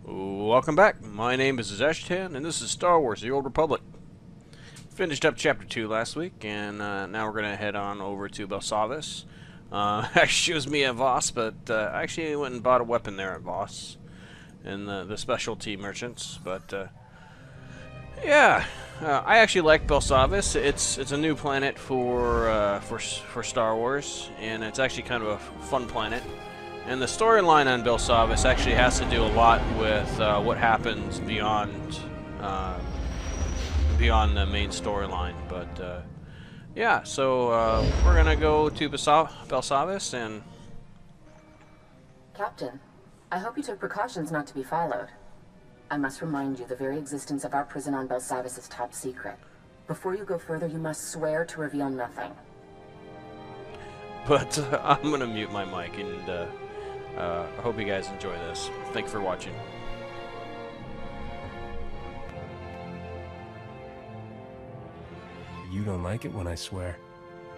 Welcome back. My name is Zeshtan, and this is Star Wars: The Old Republic. Finished up Chapter 2 last week, and now we're going to head on over to Belsavis. Actually, it was me at Voss, but I actually went and bought a weapon there at Voss, in the specialty merchants. But yeah, I actually like Belsavis. It's a new planet for Star Wars, and it's actually kind of a fun planet. And the storyline on Belsavis actually has to do a lot with what happens beyond the main storyline. But yeah, so we're gonna go to Belsavis and. Captain, I hope you took precautions not to be followed. I must remind you the very existence of our prison on Belsavis is top secret. Before you go further, you must swear to reveal nothing. But I'm gonna mute my mic, and I hope you guys enjoy this. Thanks for watching. You don't like it when I swear.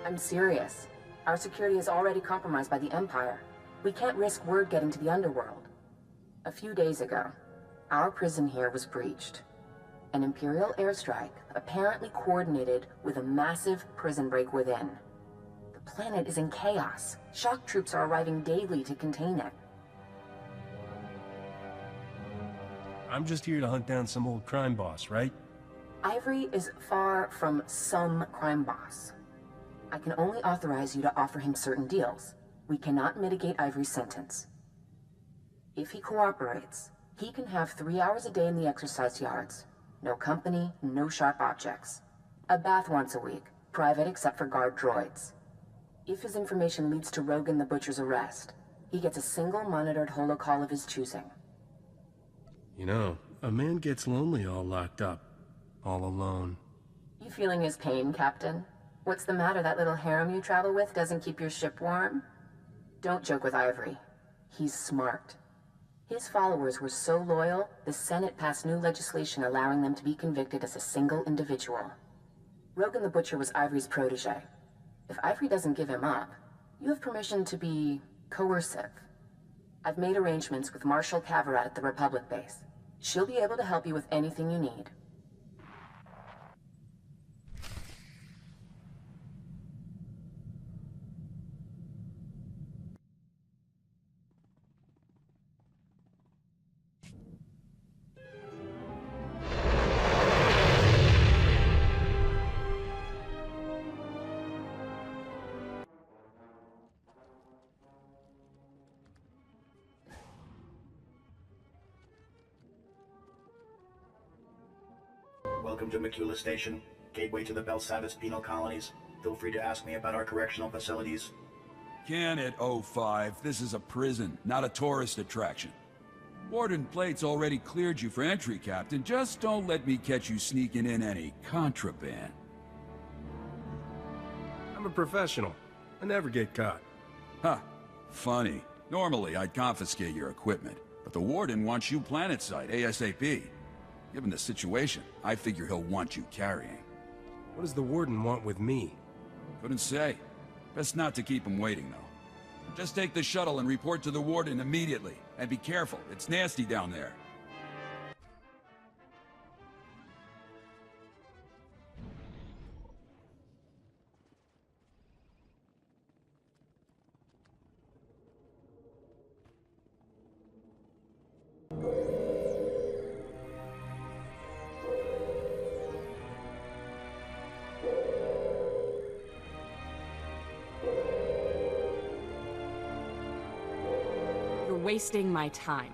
I'm serious. Our security is already compromised by the Empire. We can't risk word getting to the underworld. A few days ago, our prison here was breached. An Imperial airstrike, apparently coordinated with a massive prison break within. The planet is in chaos. Shock troops are arriving daily to contain it. I'm just here to hunt down some old crime boss, right? Ivory is far from some crime boss. I can only authorize you to offer him certain deals. We cannot mitigate Ivory's sentence. If he cooperates, he can have 3 hours a day in the exercise yards. No company, no sharp objects. A bath once a week, private except for guard droids. If his information leads to Rogan the Butcher's arrest, he gets a single monitored holocall of his choosing. You know, a man gets lonely all locked up. All alone. You feeling his pain, Captain? What's the matter? That little harem you travel with doesn't keep your ship warm? Don't joke with Ivory. He's smart. His followers were so loyal, the Senate passed new legislation allowing them to be convicted as a single individual. Rogan the Butcher was Ivory's protege. If Ivory doesn't give him up, you have permission to be coercive. I've made arrangements with Marshal Cavarat at the Republic base. She'll be able to help you with anything you need. Welcome to Macula Station, gateway to the Belsavis penal colonies. Feel free to ask me about our correctional facilities. Can it, O5? This is a prison, not a tourist attraction. Warden Plate's already cleared you for entry, Captain. Just don't let me catch you sneaking in any contraband. I'm a professional. I never get caught. Huh. Funny. Normally, I'd confiscate your equipment, but the Warden wants you planetside ASAP. Given the situation, I figure he'll want you carrying. What does the Warden want with me? Couldn't say. Best not to keep him waiting, though. Just take the shuttle and report to the Warden immediately. And be careful, it's nasty down there. Wasting my time.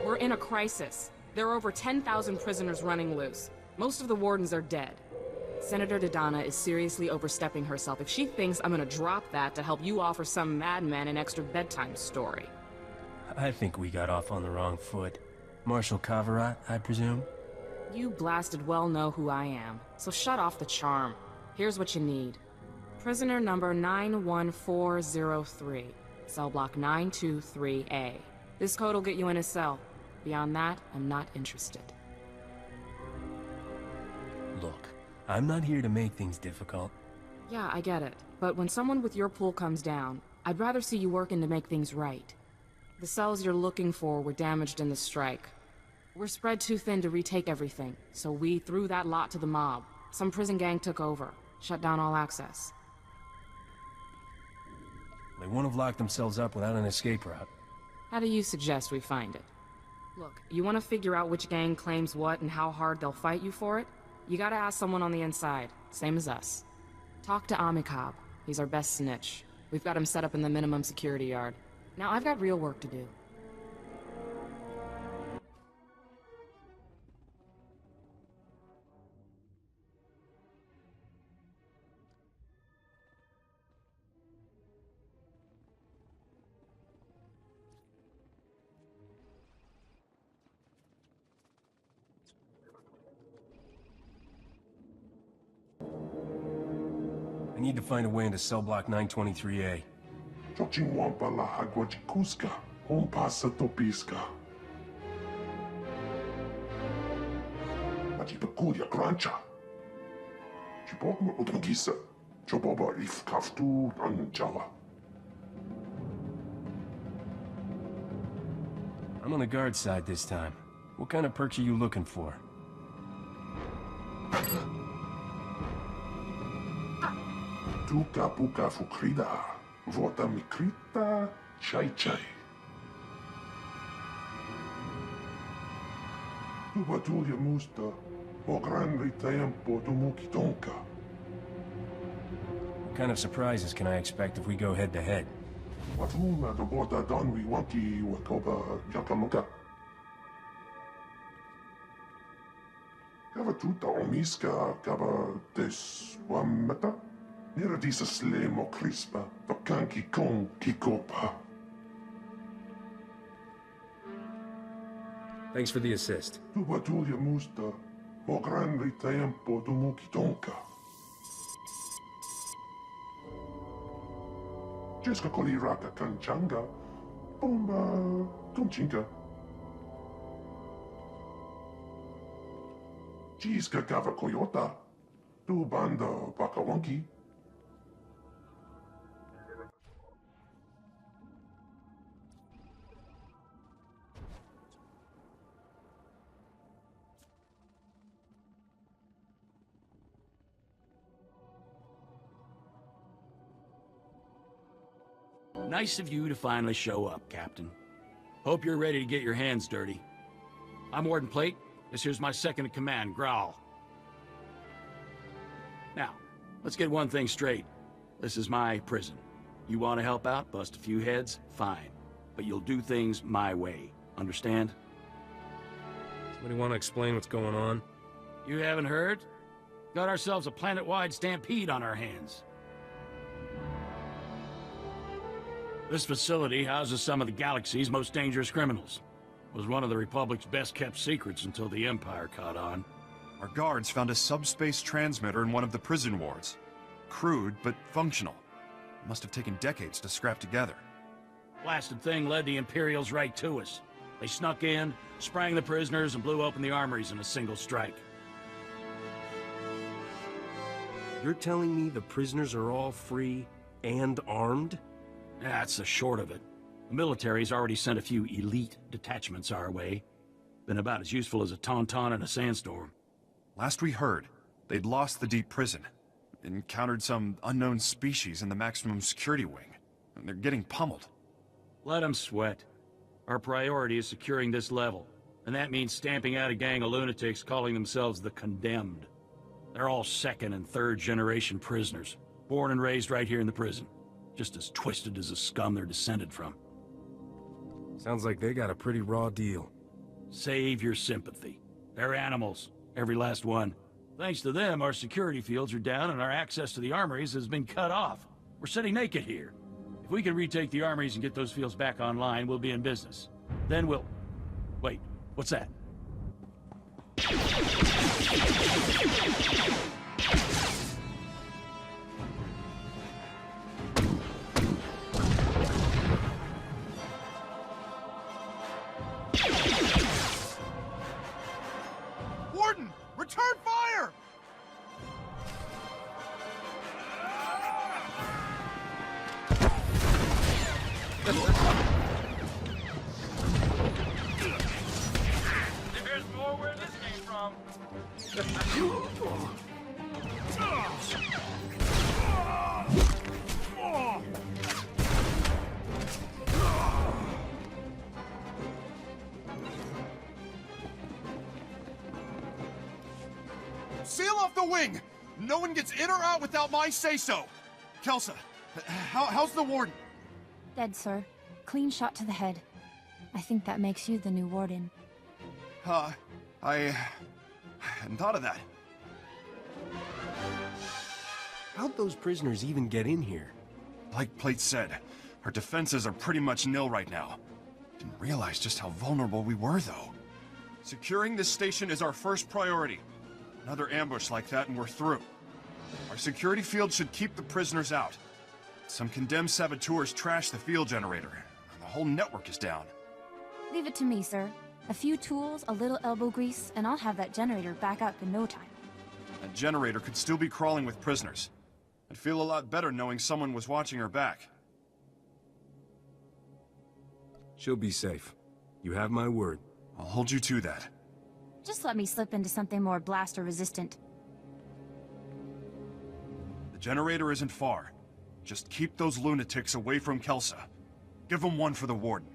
We're in a crisis. There are over 10,000 prisoners running loose. Most of the wardens are dead. Senator Dodonna is seriously overstepping herself if she thinks I'm gonna drop that to help you offer some madman an extra bedtime story. I think we got off on the wrong foot. Marshal Cavarat, I presume? You blasted well know who I am, so shut off the charm. Here's what you need. Prisoner number 91403, cell block 923A. This code will get you in a cell. Beyond that, I'm not interested. Look, I'm not here to make things difficult. Yeah, I get it. But when someone with your pool comes down, I'd rather see you working to make things right. The cells you're looking for were damaged in the strike. We're spread too thin to retake everything, so we threw that lot to the mob. Some prison gang took over, shut down all access. They wouldn't have locked themselves up without an escape route. How do you suggest we find it? Look, you want to figure out which gang claims what and how hard they'll fight you for it? You gotta ask someone on the inside, same as us. Talk to Amikab. He's our best snitch. We've got him set up in the minimum security yard. Now I've got real work to do. I need to find a way into cell block 923A. Chochinwampa la Haguachikuska, Ompasa Topiska. Machipakulia Grancha. Chipokma Utangisa, Choboba If Kaftu Anjala. I'm on the guard side this time. What kind of perks are you looking for? Tuka Puka Fukrida, Vota Mikrita, Chai Chai. Tubatulia Musta, O Grande Tempo Tumukitonka. What kind of surprises can I expect if we go head-to-head? Watuma the Bota Donwi Wanki Wakoba Yakamuka. Kava Tuta Omiska, Kava Des Wamata. Nera disa slemo crispa, vakanki kon kikopa. Thanks for the assist. Tubatulia musta, o grande tempo tumukitonka. Jeska koliraka kanchanga, bomba tunchinka. Jiska gava koyota, tu banda bakawanki. Nice of you to finally show up, Captain. Hope you're ready to get your hands dirty. I'm Warden Plate. This here's my second-in-command, Growl. Now, let's get one thing straight. This is my prison. You want to help out, bust a few heads? Fine. But you'll do things my way. Understand? Somebody want to explain what's going on? You haven't heard? Got ourselves a planet-wide stampede on our hands. This facility houses some of the galaxy's most dangerous criminals. Was one of the Republic's best-kept secrets until the Empire caught on. Our guards found a subspace transmitter in one of the prison wards. Crude, but functional. Must have taken decades to scrap together. Blasted thing led the Imperials right to us. They snuck in, sprang the prisoners, and blew open the armories in a single strike. You're telling me the prisoners are all free and armed? That's the short of it. The military's already sent a few elite detachments our way. Been about as useful as a tauntaun in a sandstorm. Last we heard, they'd lost the deep prison. Encountered some unknown species in the maximum security wing. And they're getting pummeled. Let them sweat. Our priority is securing this level. And that means stamping out a gang of lunatics calling themselves the Condemned. They're all second and third generation prisoners. Born and raised right here in the prison. Just as twisted as the scum they're descended from. Sounds like they got a pretty raw deal. Save your sympathy. They're animals. Every last one. Thanks to them, our security fields are down and our access to the armories has been cut off. We're sitting naked here. If we can retake the armories and get those fields back online, we'll be in business. Then we'll... Wait, what's that? Warden! Return fire! There's more where this came from. Seal off the wing! No one gets in or out without my say-so! Kelsa, how's the warden? Dead, sir. Clean shot to the head. I think that makes you the new warden. I hadn't thought of that. How'd those prisoners even get in here? Like Plate said, our defenses are pretty much nil right now. Didn't realize just how vulnerable we were, though. Securing this station is our first priority. Another ambush like that and we're through. Our security field should keep the prisoners out. Some condemned saboteurs trashed the field generator, and the whole network is down. Leave it to me, sir. A few tools, a little elbow grease, and I'll have that generator back up in no time. That generator could still be crawling with prisoners. I'd feel a lot better knowing someone was watching her back. She'll be safe. You have my word. I'll hold you to that. Just let me slip into something more blaster resistant. The generator isn't far. Just keep those lunatics away from Kelsa. Give them one for the warden.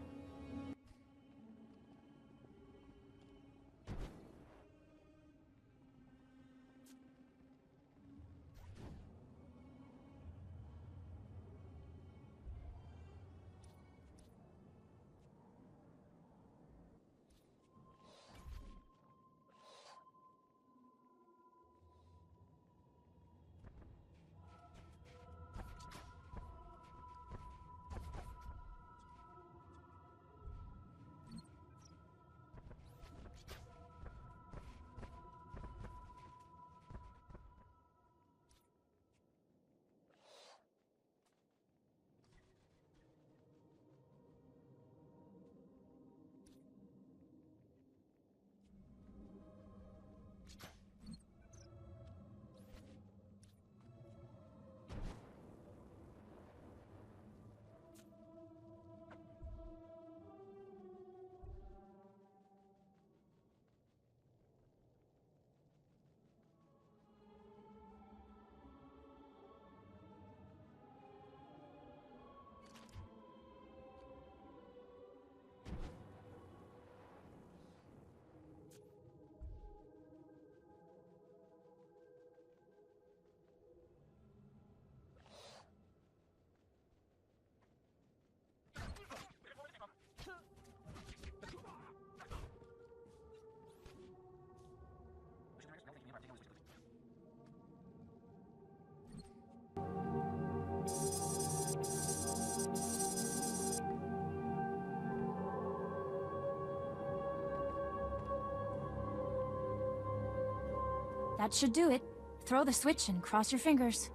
That should do it. Throw the switch and cross your fingers.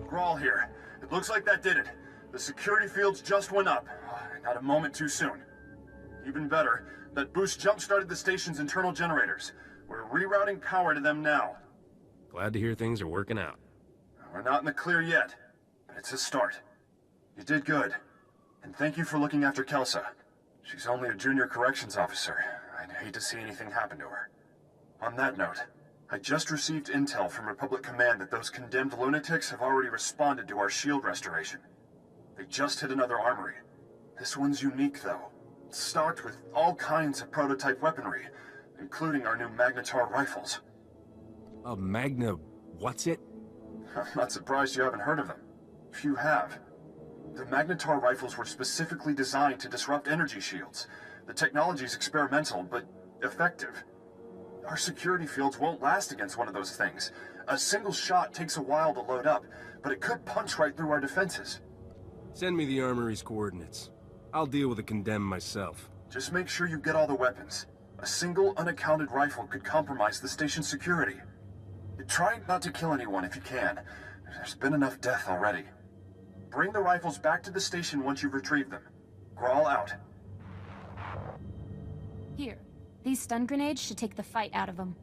Grawl here. It looks like that did it. The security fields just went up. Not a moment too soon. Even better, that boost jump-started the station's internal generators. We're rerouting power to them now. Glad to hear things are working out. We're not in the clear yet, but it's a start. You did good. And thank you for looking after Kelsa. She's only a junior corrections officer. I'd hate to see anything happen to her. On that note, I just received intel from Republic Command that those condemned lunatics have already responded to our shield restoration. They just hit another armory. This one's unique, though. It's stocked with all kinds of prototype weaponry, including our new Magnetar rifles. A Magna... what's it? I'm not surprised you haven't heard of them. Few have. The Magnetar rifles were specifically designed to disrupt energy shields. The technology's experimental, but effective. Our security fields won't last against one of those things. A single shot takes a while to load up, but it could punch right through our defenses. Send me the armory's coordinates. I'll deal with the condemned myself. Just make sure you get all the weapons. A single unaccounted rifle could compromise the station's security. Try not to kill anyone if you can. There's been enough death already. Bring the rifles back to the station once you've retrieved them. Grawl out. Here. These stun grenades should take the fight out of them.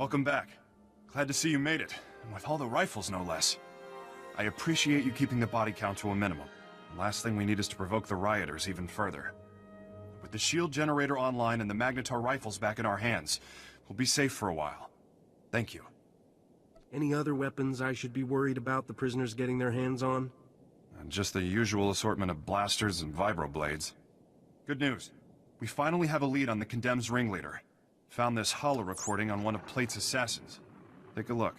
Welcome back. Glad to see you made it, and with all the rifles no less. I appreciate you keeping the body count to a minimum. The last thing we need is to provoke the rioters even further. With the shield generator online and the Magnetar rifles back in our hands, we'll be safe for a while. Thank you. Any other weapons I should be worried about the prisoners getting their hands on? Just the usual assortment of blasters and vibroblades. Good news. We finally have a lead on the Condemned's ringleader. Found this holo recording on one of Plate's assassins. Take a look.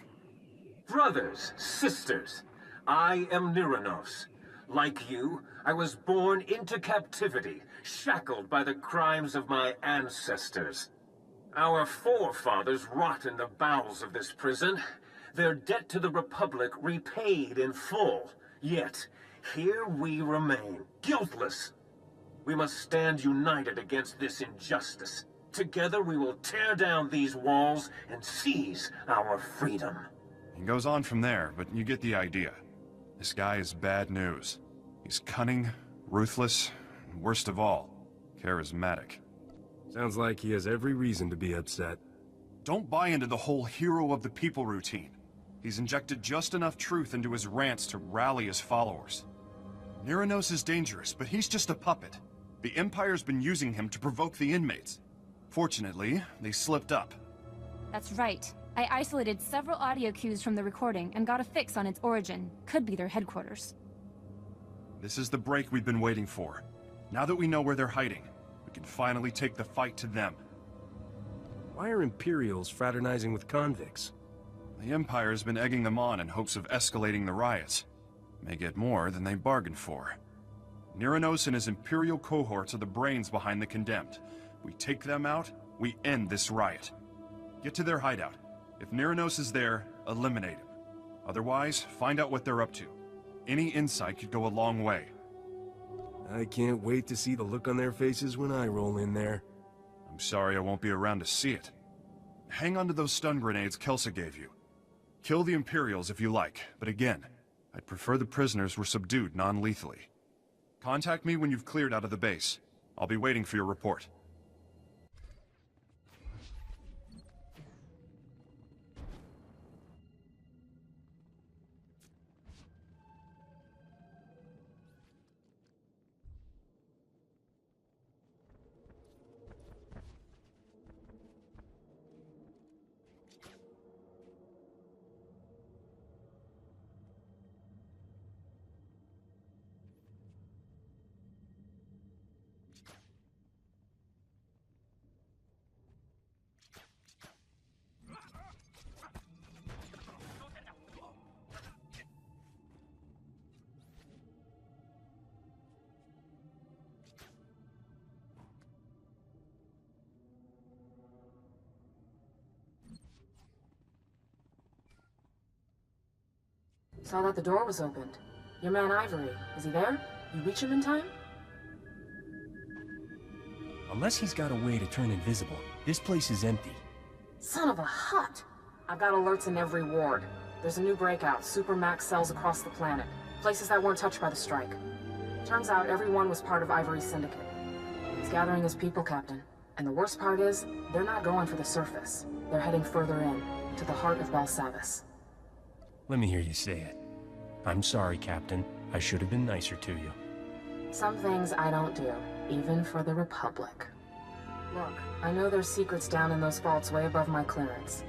Brothers, sisters, I am Nyranos. Like you, I was born into captivity, shackled by the crimes of my ancestors. Our forefathers rot in the bowels of this prison, their debt to the Republic repaid in full. Yet, here we remain, guiltless. We must stand united against this injustice. Together we will tear down these walls and seize our freedom. It goes on from there, but you get the idea. This guy is bad news. He's cunning, ruthless, and worst of all, charismatic. Sounds like he has every reason to be upset. Don't buy into the whole hero of the people routine. He's injected just enough truth into his rants to rally his followers. Nyranos is dangerous, but he's just a puppet. The Empire's been using him to provoke the inmates. Fortunately, they slipped up. That's right. I isolated several audio cues from the recording and got a fix on its origin. Could be their headquarters. This is the break we've been waiting for. Now that we know where they're hiding, we can finally take the fight to them. Why are Imperials fraternizing with convicts? The Empire's been egging them on in hopes of escalating the riots. May get more than they bargained for. Nyranos and his Imperial cohorts are the brains behind the Condemned. We take them out, we end this riot. Get to their hideout. If Nyranos is there, eliminate him. Otherwise, find out what they're up to. Any insight could go a long way. I can't wait to see the look on their faces when I roll in there. I'm sorry I won't be around to see it. Hang on to those stun grenades Kelsa gave you. Kill the Imperials if you like, but again, I'd prefer the prisoners were subdued non-lethally. Contact me when you've cleared out of the base. I'll be waiting for your report. Saw that the door was opened. Your man Ivory, is he there? You reach him in time? Unless he's got a way to turn invisible, this place is empty. Son of a hut! I've got alerts in every ward. There's a new breakout, supermax cells across the planet. Places that weren't touched by the strike. Turns out everyone was part of Ivory's syndicate. He's gathering his people, Captain. And the worst part is, they're not going for the surface. They're heading further in, to the heart of Belsavis. Let me hear you say it. I'm sorry, Captain. I should have been nicer to you. Some things I don't do, even for the Republic. Look, I know there's secrets down in those vaults way above my clearance.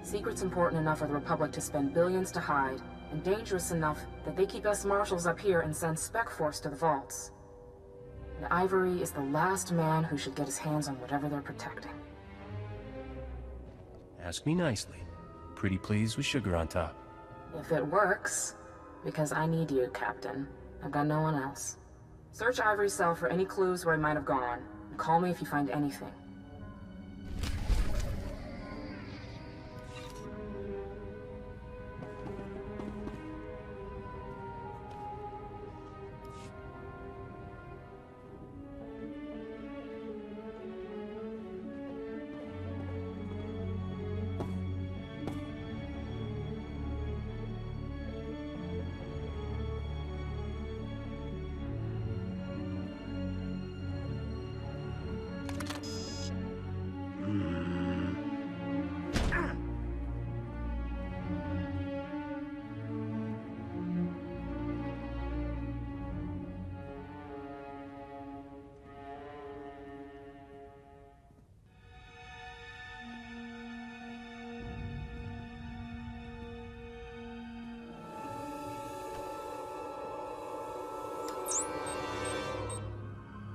Secrets important enough for the Republic to spend billions to hide, and dangerous enough that they keep us marshals up here and send Spec Force to the vaults. And Ivory is the last man who should get his hands on whatever they're protecting. Ask me nicely. Pretty pleased with sugar on top. If it works, because I need you, Captain. I've got no one else. Search Ivory's cell for any clues where he might have gone, and call me if you find anything.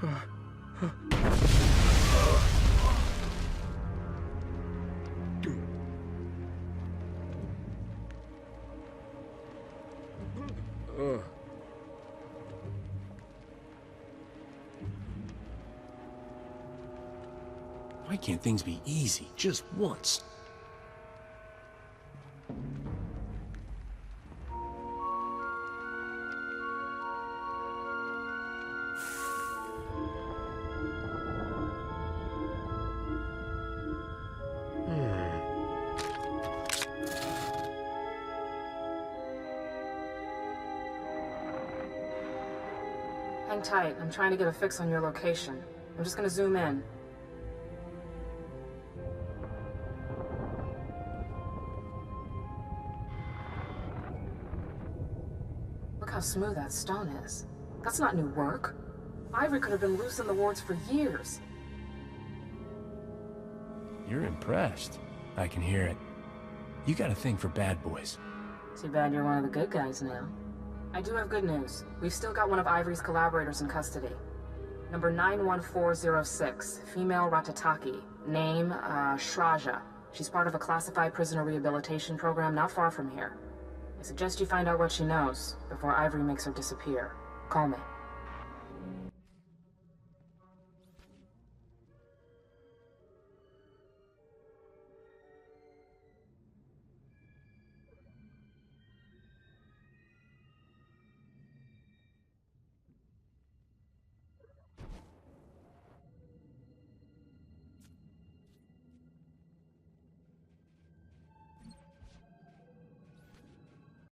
Why can't things be easy just once? Hang tight. I'm trying to get a fix on your location. I'm just gonna zoom in. Look how smooth that stone is. That's not new work. Ivory could have been loose in the wards for years. You're impressed. I can hear it. You got a thing for bad boys. Too bad you're one of the good guys now. I do have good news. We've still got one of Ivory's collaborators in custody. Number 91406, female Ratataki. Name, Shraja. She's part of a classified prisoner rehabilitation program not far from here. I suggest you find out what she knows before Ivory makes her disappear. Call me.